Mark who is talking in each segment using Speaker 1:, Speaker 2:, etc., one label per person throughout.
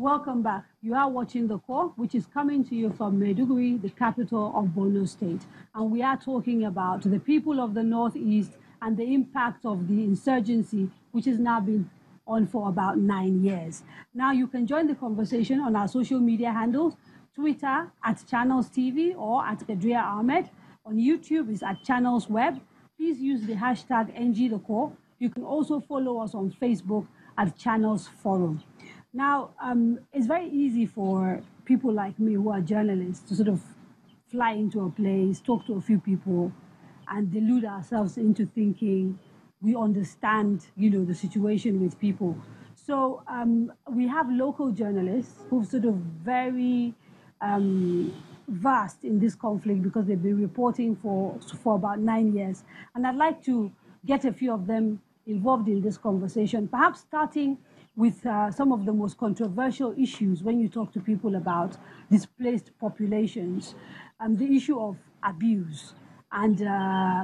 Speaker 1: Welcome back. You are watching The Core, which is coming to you from Maiduguri, the capital of Borno State. And we are talking about the people of the Northeast and the impact of the insurgency, which has now been on for about 9 years. Now you can join the conversation on our social media handles, Twitter at Channels TV or at Kadria Ahmed. On YouTube is at Channels Web. Please use the hashtag NGTheCore. You can also follow us on Facebook at Channels Forum. Now, it's very easy for people like me who are journalists to sort of fly into a place, talk to a few people, and delude ourselves into thinking we understand, the situation with people. So we have local journalists who've sort of very vast in this conflict because they've been reporting for about 9 years. And I'd like to get a few of them involved in this conversation, perhaps starting with some of the most controversial issues when you talk to people about displaced populations, the issue of abuse and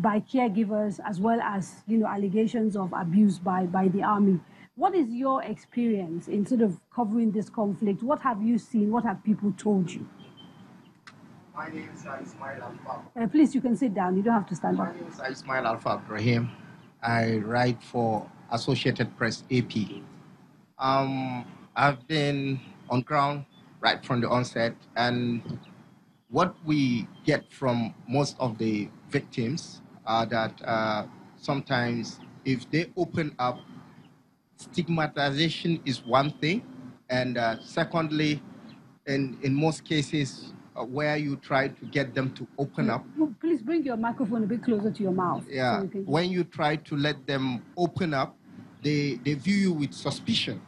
Speaker 1: by caregivers, as well as allegations of abuse by the army. What is your experience in sort of covering this conflict? What have you seen? What have people told you?
Speaker 2: My name is Ismail Alfa.
Speaker 1: Please, you can sit down. You don't have to stand up.
Speaker 2: My name is Ismail Alfa Ibrahim. I write for Associated Press AP. I've been on ground right from the onset, and what we get from most of the victims are that sometimes if they open up, stigmatization is one thing, and secondly, in most cases where you try to get them to open up.
Speaker 1: Please bring your microphone a bit closer to your mouth.
Speaker 2: Yeah, so when you try to let them open up, they view you with suspicion.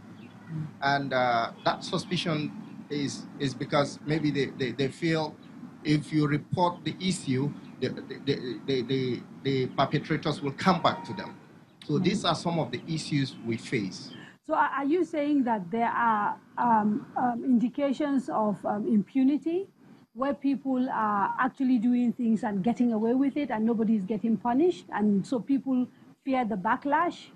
Speaker 2: And that suspicion is because maybe they feel if you report the issue, the perpetrators will come back to them. So these are some of the issues we face.
Speaker 1: So are you saying that there are indications of impunity where people are actually doing things and getting away with it and nobody's getting punished? And so people fear the backlash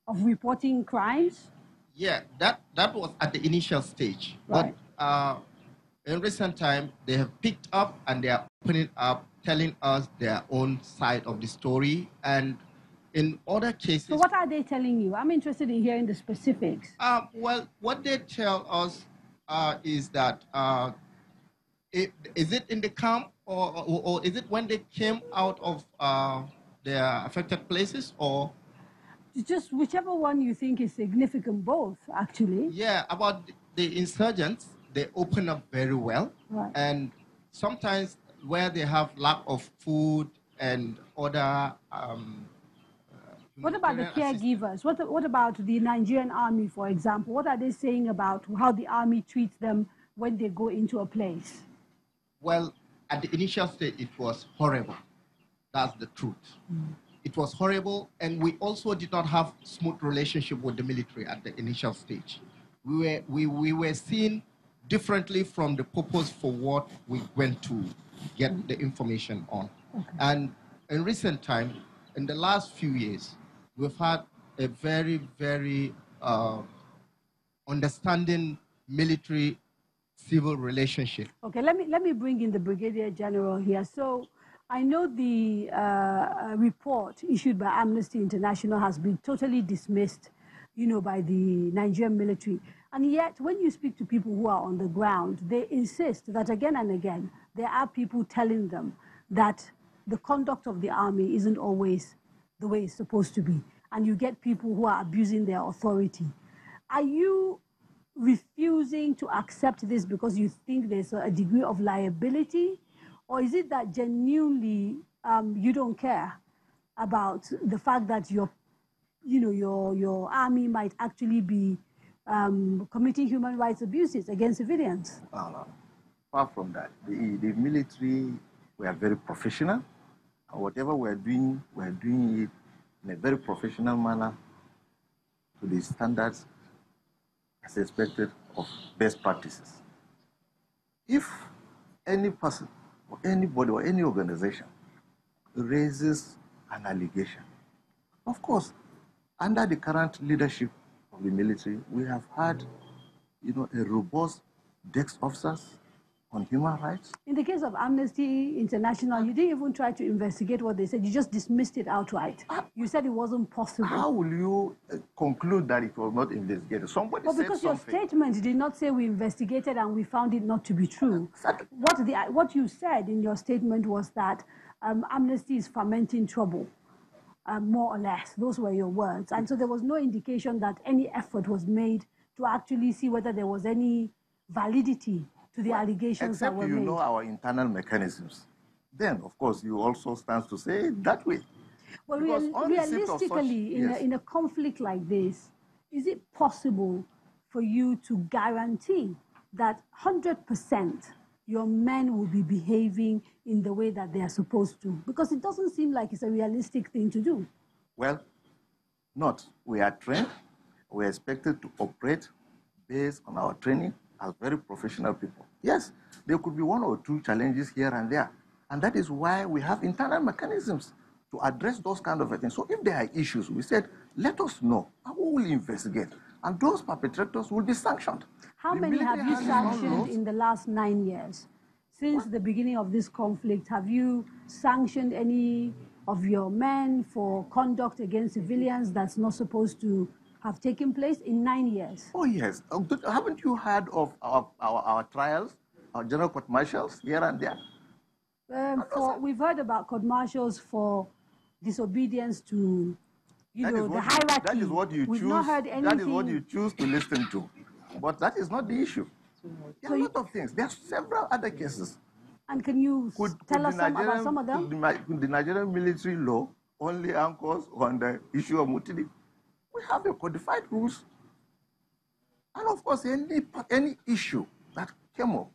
Speaker 1: of reporting crimes?
Speaker 2: Yeah, that was at the initial stage.
Speaker 1: Right.
Speaker 2: But in recent time, they have picked up and they are opening up, telling us their own side of the story. And in other cases...
Speaker 1: So what are they telling you? I'm interested in hearing the specifics.
Speaker 2: Well, what they tell us is that, is it in the camp or is it when they came out of their affected places, or...
Speaker 1: Just whichever one you think is significant, both, actually.
Speaker 2: Yeah, about the insurgents, they open up very well.
Speaker 1: Right.
Speaker 2: And sometimes where they have lack of food and other...
Speaker 1: what about the caregivers? What about the Nigerian army, for example? What are they saying about how the army treats them when they go into a place?
Speaker 2: Well, at the initial stage, it was horrible. That's the truth. It was horrible, and we also did not have smooth relationship with the military at the initial stage. We were seen differently from the purpose for what we went to get the information on.
Speaker 1: Okay.
Speaker 2: And in recent time, in the last few years, we've had a very, very understanding military-civil relationship.
Speaker 1: Okay, let me bring in the Brigadier General here. So I know the report issued by Amnesty International has been totally dismissed, by the Nigerian military. And yet, when you speak to people who are on the ground, they insist that again and again, there are people telling them that the conduct of the army isn't always the way it's supposed to be. And you get people who are abusing their authority. Are you refusing to accept this because you think there's a degree of liability? Or is it that genuinely you don't care about the fact that your army might actually be committing human rights abuses against civilians?
Speaker 3: No. Far from that. The military, we are very professional. Whatever we're doing it in a very professional manner to the standards as expected of best practices. If any person or anybody or any organization raises an allegation, of course, under the current leadership of the military, we have had a robust desk officers on human rights.
Speaker 1: In the case of Amnesty International, you didn't even try to investigate what they said. You just dismissed it outright. You said it wasn't possible.
Speaker 3: How will you conclude that it was not investigated? Somebody
Speaker 1: well,
Speaker 3: said
Speaker 1: because
Speaker 3: something.
Speaker 1: your statement did not say we investigated and we found it not to be true. What you said in your statement was that Amnesty is fomenting trouble. More or less, those were your words. And so there was no indication that any effort was made to actually see whether there was any validity to the allegations that were made.
Speaker 3: Except you know our internal mechanisms. Then, of course, you also stand to say it that way.
Speaker 1: Well, realistically, in a conflict like this, is it possible for you to guarantee that 100% your men will be behaving in the way that they are supposed to? Because it doesn't seem like it's a realistic thing to do.
Speaker 3: Well, not. We are trained. We are expected to operate based on our training as very professional people. Yes, there could be one or two challenges here and there. And that is why we have internal mechanisms to address those kind of things. So if there are issues, we said, let us know, and we will investigate. And those perpetrators will be sanctioned.
Speaker 1: How many have you sanctioned in the last 9 years? Since the beginning of this conflict, have you sanctioned any of your men for conduct against civilians that's not supposed to have taken place in 9 years?
Speaker 3: Oh, yes. Haven't you heard of our trials, our general court martials here and there?
Speaker 1: We've heard about court martials for disobedience to, the hierarchy.
Speaker 3: That is what you
Speaker 1: We've
Speaker 3: choose.
Speaker 1: Not heard anything.
Speaker 3: That is what you choose to listen to. But that is not the issue. There are a lot of things. There are several other cases.
Speaker 1: And can you tell us about some of them?
Speaker 3: The Nigerian military law only anchors on the issue of mutiny. We have a codified rules. And of course, any issue that came up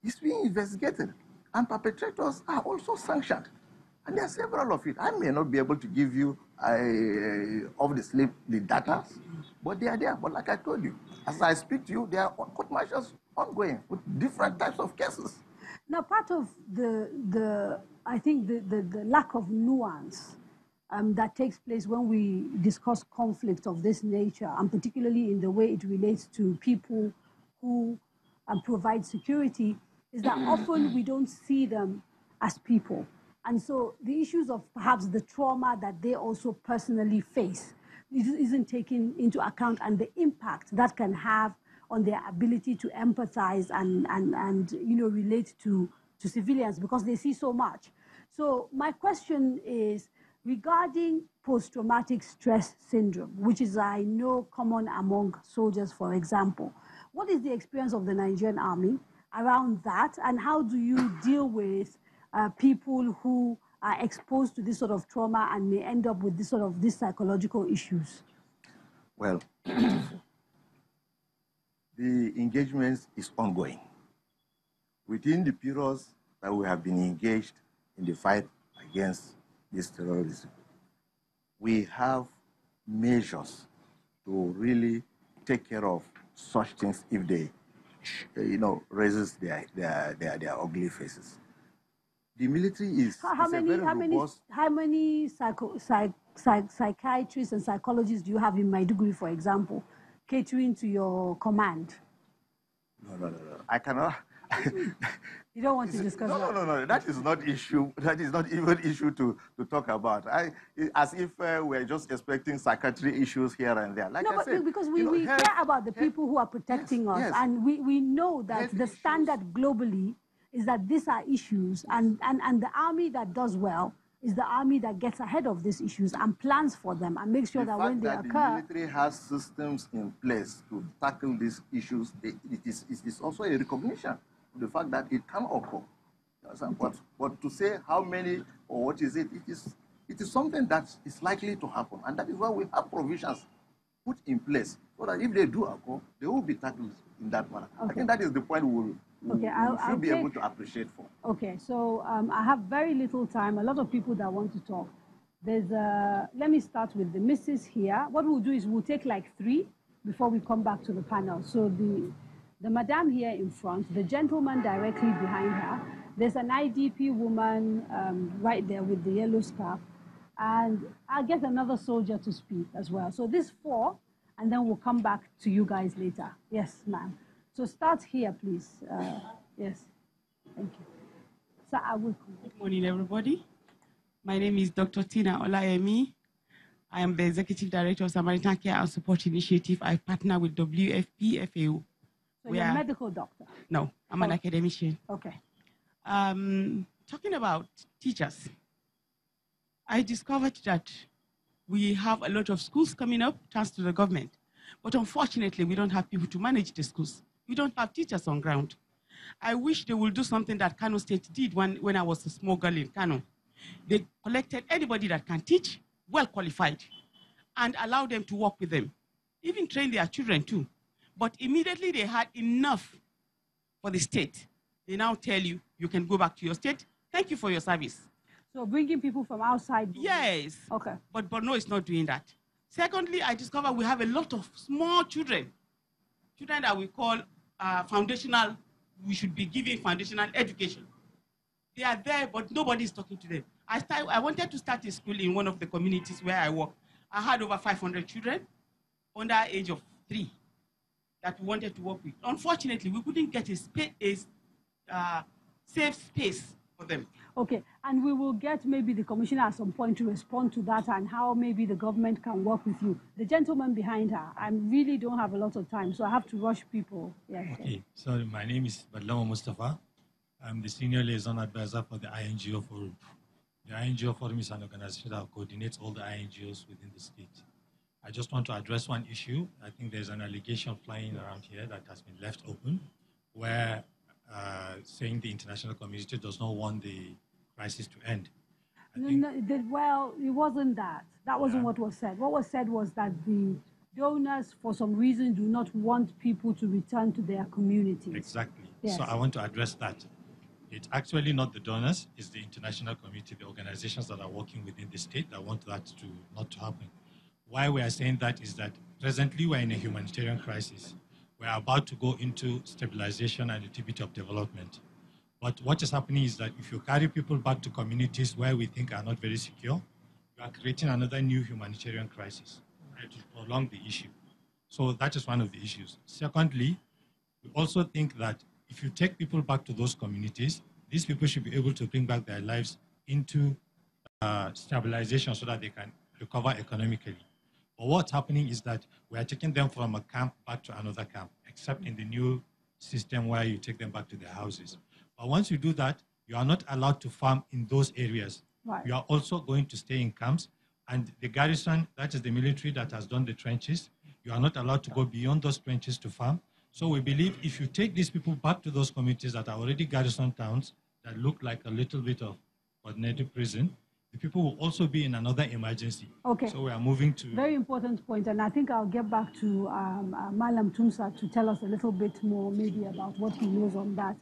Speaker 3: is being investigated. And perpetrators are also sanctioned. And there are several of it. I may not be able to give you off the slip the data, but they are there. But like I told you, as I speak to you, there are court martials ongoing with different types of cases.
Speaker 1: Now, part of the lack of nuance that takes place when we discuss conflict of this nature, and particularly in the way it relates to people who provide security, is that often we don't see them as people. And so the issues of perhaps the trauma that they also personally face isn't taken into account, and the impact that can have on their ability to empathize and relate to civilians, because they see so much. So my question is regarding post-traumatic stress syndrome, which is, I know, common among soldiers, for example. What is the experience of the Nigerian Army around that, and how do you deal with people who are exposed to this sort of trauma and may end up with these psychological issues?
Speaker 3: Well, the engagement is ongoing. Within the periods that we have been engaged in the fight against this terrorism, we have measures to really take care of such things if they, raises their ugly faces. The military is
Speaker 1: how many psychiatrists and psychologists do you have in Maiduguri, for example, catering to your command?
Speaker 3: No. I cannot.
Speaker 1: You don't want to discuss that?
Speaker 3: No. That is not issue. That is not even issue to talk about. As if we're just expecting psychiatry issues here and there. Like I said,
Speaker 1: because we care about the people who are protecting us,
Speaker 3: yes.
Speaker 1: And we know that the standard globally is that these are issues, and the army that does well is the army that gets ahead of these issues and plans for them and makes sure that when they occur...
Speaker 3: The military has systems in place to tackle these issues. It is also a recognition of the fact that it can occur. But to say how many or what is it, it is something that is likely to happen. And that is why we have provisions put in place so that if they do occur, they will be tackled in that manner. Okay. I think that is the point we should be able to appreciate for.
Speaker 1: Okay, so I have very little time. A lot of people that want to talk. Let me start with the missus here. What we'll do is we'll take like 3 before we come back to the panel. So the madam here in front, the gentleman directly behind her, there's an IDP woman right there with the yellow scarf, and I'll get another soldier to speak as well. So these 4, and then we'll come back to you guys later. Yes, ma'am. So start here, please. Yes, thank you. So I will.
Speaker 4: Good morning, everybody. My name is Dr. Tina Olayemi. I am the Executive Director of Samaritan Care and Support Initiative. I partner with WFP FAO.
Speaker 1: So you're a medical doctor?
Speaker 4: No, I'm an academician.
Speaker 1: Okay.
Speaker 4: Talking about teachers, I discovered that we have a lot of schools coming up, thanks to the government. But unfortunately, we don't have people to manage the schools. We don't have teachers on ground. I wish they would do something that Kano State did when I was a small girl in Kano. They collected anybody that can teach, well qualified, and allow them to work with them. Even train their children too. But immediately they had enough for the state. They now tell you, you can go back to your state. Thank you for your service.
Speaker 1: So bringing people from outside?
Speaker 4: Yes.
Speaker 1: Okay.
Speaker 4: But Borno is not doing that. Secondly, I discovered we have a lot of small children that we call foundational, we should be giving foundational education. They are there, but nobody is talking to them. I wanted to start a school in one of the communities where I work. I had over 500 children under the age of 3 that we wanted to work with. Unfortunately, we couldn't get a safe space for them.
Speaker 1: Okay, and we will get maybe the commissioner at some point to respond to that and how maybe the government can work with you. The gentleman behind her, I really don't have a lot of time, so I have to rush people. Yeah,
Speaker 5: okay, so my name is Badlama Mustafa. I'm the Senior Liaison Advisor for the INGO Forum. The INGO Forum is an organization that coordinates all the INGOs within the state. I just want to address one issue. I think there's an allegation flying around here that has been left open, where saying the international community does not want the crisis to end.
Speaker 1: Well, it wasn't that. That wasn't what was said. What was said was that the donors, for some reason, do not want people to return to their communities.
Speaker 5: Exactly.
Speaker 1: Yes.
Speaker 5: So I want to address that. It's actually not the donors, it's the international community, the organizations that are working within the state that want that to not to happen. Why we are saying that is that presently we're in a humanitarian crisis. We're about to go into stabilization and a little bit of development. But what is happening is that if you carry people back to communities where we think are not very secure, you are creating another new humanitarian crisis. It will prolong the issue. So that is one of the issues. Secondly, we also think that if you take people back to those communities, these people should be able to bring back their lives into stabilization so that they can recover economically. But what's happening is that we are taking them from a camp back to another camp, except in the new system where you take them back to their houses. But once you do that, you are not allowed to farm in those areas.
Speaker 1: Right.
Speaker 5: You are also going to stay in camps. And the garrison, that is the military that has done the trenches, you are not allowed to go beyond those trenches to farm. So we believe if you take these people back to those communities that are already garrison towns that look like a little bit of ordinary prison, the people will also be in another emergency.
Speaker 1: Okay.
Speaker 5: So we are moving to...
Speaker 1: Very important point, and I think I'll get back to Malam Tumsa to tell us a little bit more maybe about what he knows on that.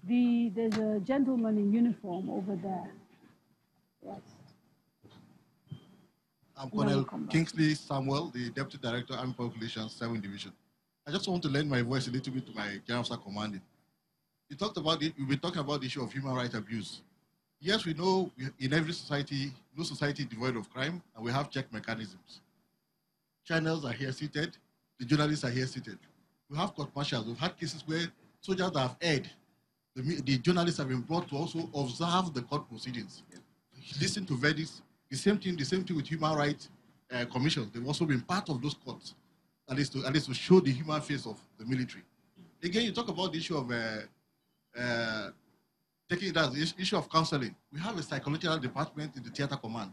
Speaker 1: Yeah. There's a gentleman in uniform over there. Yes.
Speaker 6: I'm Colonel Kingsley Samuel, the Deputy Director, Army Population 7 Division. I just want to lend my voice a little bit to my General Officer Commanding. You talked about it, we've been talking about the issue of human rights abuse. Yes, we know in every society, no society devoid of crime, and we have check mechanisms. Channels are here seated, the journalists are here seated. We have court martials. We've had cases where soldiers that have erred, the journalists have been brought to also observe the court proceedings, listen to verdicts. The same thing with human rights commissions. They've also been part of those courts, at least to show the human face of the military. Again, you talk about the issue of taking it as the issue of counseling. We have a psychological department in the theater command.